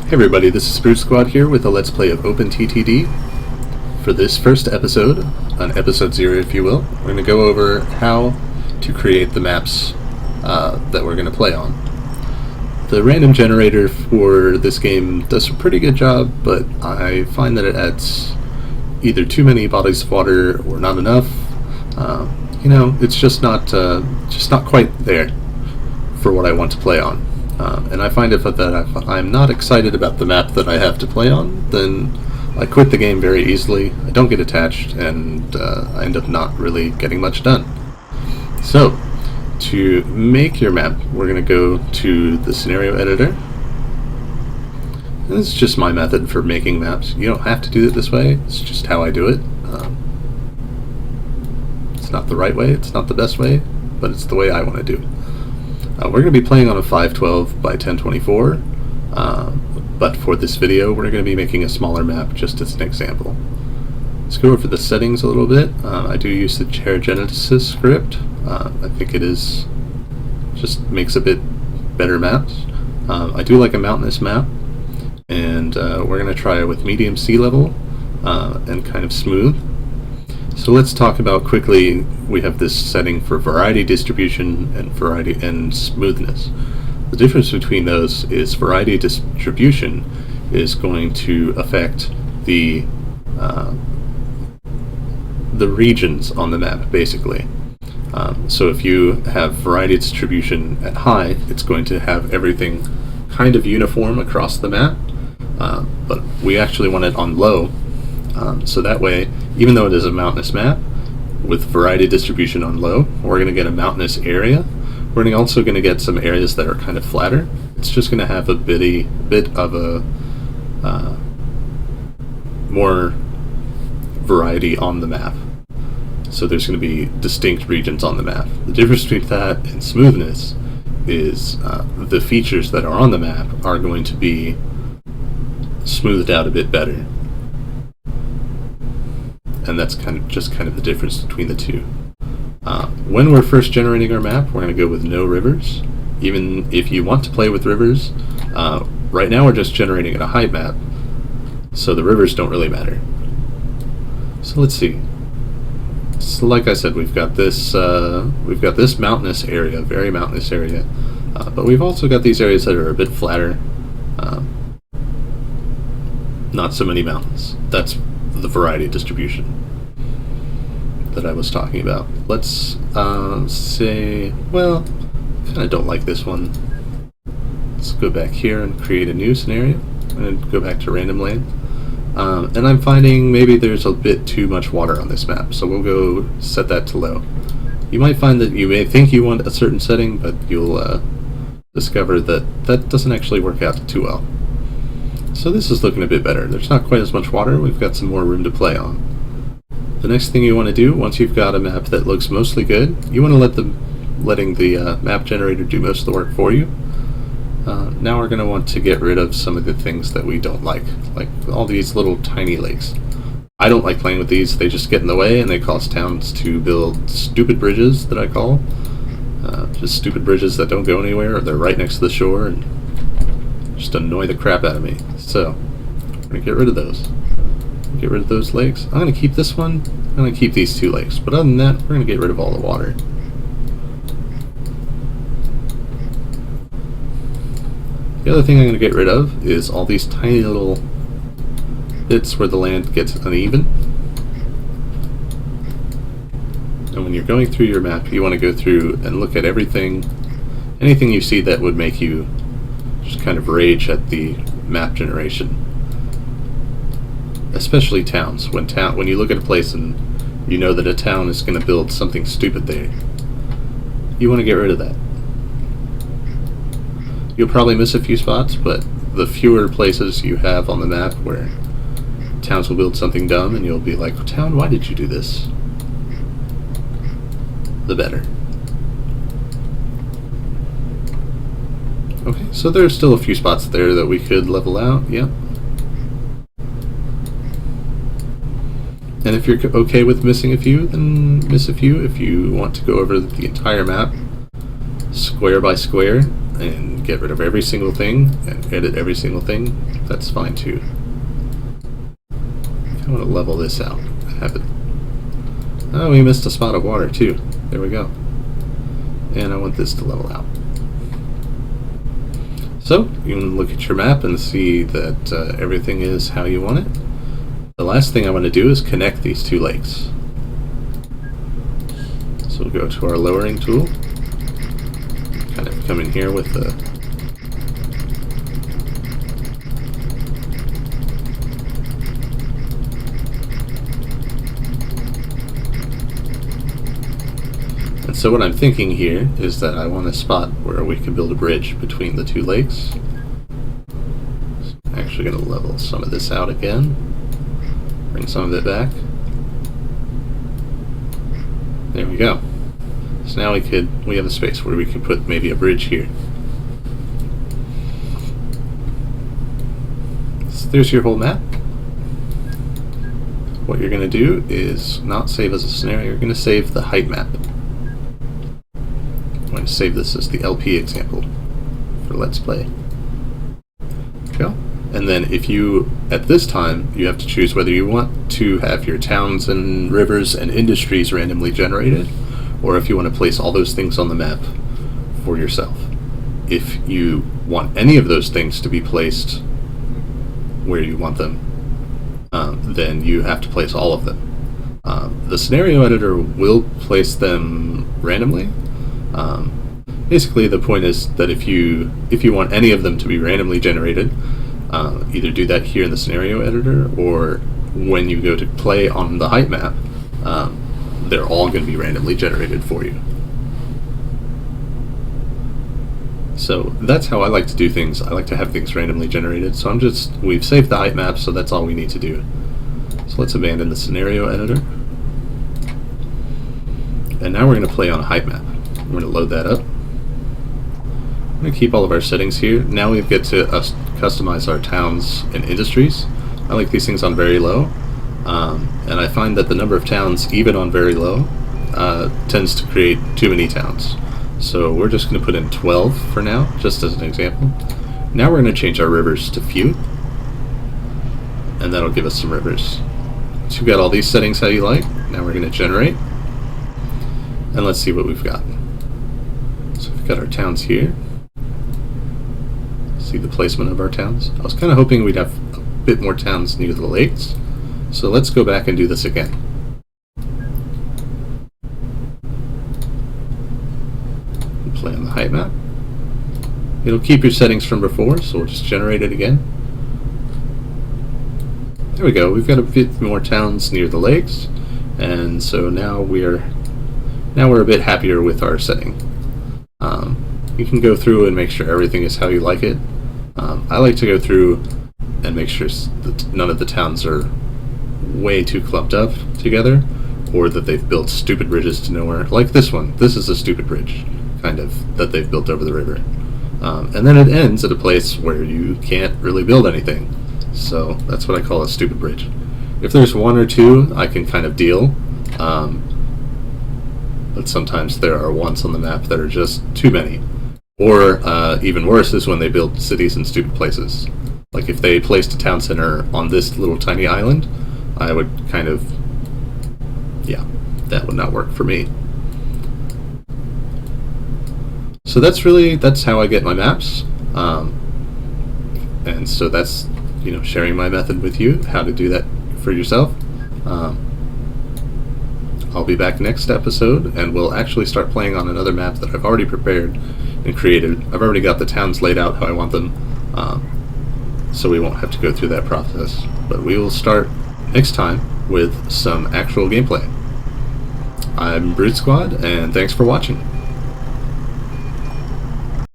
Hey everybody, this is Spruce Squad here with a Let's Play of OpenTTD. For this first episode, on episode 0 if you will, we're going to go over how to create the maps that we're going to play on. The random generator for this game does a pretty good job, but I find that it adds either too many bodies of water or not enough. It's just not quite there for what I want to play on. And I find if I'm not excited about the map that I have to play on, then I quit the game very easily. I don't get attached, and I end up not really getting much done. So, to make your map, we're going to go to the scenario editor. This is just my method for making maps. You don't have to do it this way, it's just how I do it. It's not the right way, it's not the best way, but it's the way I want to do it. We're going to be playing on a 512 by 1024, but for this video we're going to be making a smaller map just as an example. Let's go over the settings a little bit. I do use the Chair Genesis script. I think it just makes a bit better maps. I do like a mountainous map, and we're going to try it with medium sea level and kind of smooth. So let's talk about quickly, we have this setting for variety distribution and variety and smoothness. The difference between those is variety distribution is going to affect the regions on the map, basically. So if you have variety distribution at high, it's going to have everything kind of uniform across the map, but we actually want it on low. So that way, even though it is a mountainous map, with variety distribution on low, we're going to get a mountainous area. We're also going to get some areas that are kind of flatter. It's just going to have a bit of a more variety on the map. So there's going to be distinct regions on the map. The difference between that and smoothness is the features that are on the map are going to be smoothed out a bit better. And that's kind of the difference between the two. When we're first generating our map, we're going to go with no rivers. Even if you want to play with rivers, right now we're just generating a height map, so the rivers don't really matter. So let's see. So like I said, we've got this mountainous area, very mountainous area, but we've also got these areas that are a bit flatter. Not so many mountains. That's the variety distribution that I was talking about. Let's say, well, I kind of don't like this one. Let's go back here and create a new scenario. I'm going to go back to random land. And I'm finding maybe there's a bit too much water on this map, so we'll go set that to low. You might find that you may think you want a certain setting, but you'll discover that that doesn't actually work out too well. So this is looking a bit better. There's not quite as much water, we've got some more room to play on. The next thing you want to do, once you've got a map that looks mostly good, you want to letting the map generator do most of the work for you. Now we're going to want to get rid of some of the things that we don't like all these little tiny lakes. I don't like playing with these, they just get in the way and they cause towns to build stupid bridges that I call. Just stupid bridges that don't go anywhere, or they're right next to the shore and just annoy the crap out of me. So, we're going to get rid of those. Get rid of those lakes. I'm going to keep this one. I'm going to keep these two lakes. But other than that, we're going to get rid of all the water. The other thing I'm going to get rid of is all these tiny little bits where the land gets uneven. And when you're going through your map, you want to go through and look at everything, anything you see that would make you just kind of rage at the map generation. Especially towns. When you look at a place and you know that a town is going to build something stupid there, you want to get rid of that. You'll probably miss a few spots, but the fewer places you have on the map where towns will build something dumb and you'll be like, town, why did you do this? The better. Okay, so there's still a few spots there that we could level out, yep. And if you're okay with missing a few, then miss a few. If you want to go over the entire map, square by square, and get rid of every single thing and edit every single thing, that's fine too. I want to level this out. Have it. Oh, we missed a spot of water too. There we go. And I want this to level out. So you can look at your map and see that everything is how you want it. The last thing I want to do is connect these two lakes. So we'll go to our lowering tool. Kind of come in here with the so what I'm thinking here is that I want a spot where we can build a bridge between the two lakes. So I'm actually going to level some of this out again. Bring some of it back. There we go. So now we have a space where we can put maybe a bridge here. So there's your whole map. What you're going to do is not save as a scenario, you're going to save the height map. I'm going to save this as the LP example for Let's Play. Go. And then if you, at this time, you have to choose whether you want to have your towns and rivers and industries randomly generated, or if you want to place all those things on the map for yourself. If you want any of those things to be placed where you want them, then you have to place all of them. The scenario editor will place them randomly. Basically, the point is that if you want any of them to be randomly generated, either do that here in the scenario editor, or when you go to play on the height map, they're all going to be randomly generated for you. So that's how I like to do things. I like to have things randomly generated. So we've saved the height map, so that's all we need to do. So let's abandon the scenario editor. And now we're going to play on a height map. I'm going to load that up. I'm going to keep all of our settings here. Now we get to customize our towns and industries. I like these things on very low. And I find that the number of towns, even on very low, tends to create too many towns. So we're just going to put in 12 for now, just as an example. Now we're going to change our rivers to few. And that'll give us some rivers. So you've got all these settings how you like. Now we're going to generate. And let's see what we've got. So we've got our towns here. See the placement of our towns. I was kind of hoping we'd have a bit more towns near the lakes. So let's go back and do this again. We'll play on the height map. It'll keep your settings from before, so we'll just generate it again. There we go. We've got a bit more towns near the lakes, and so now we're a bit happier with our setting. You can go through and make sure everything is how you like it. I like to go through and make sure that none of the towns are way too clumped up together, or that they've built stupid bridges to nowhere. Like this one. This is a stupid bridge, kind of, that they've built over the river. And then it ends at a place where you can't really build anything. So that's what I call a stupid bridge. If there's one or two, I can kind of deal. But sometimes there are ones on the map that are just too many. Or even worse is when they build cities in stupid places. Like if they placed a town center on this little tiny island, I would kind of, yeah, that would not work for me. So that's how I get my maps. And so that's, sharing my method with you, how to do that for yourself. I'll be back next episode, and we'll actually start playing on another map that I've already prepared and created. I've already got the towns laid out how I want them, so we won't have to go through that process. But we will start next time with some actual gameplay. I'm Brute Squad, and thanks for watching.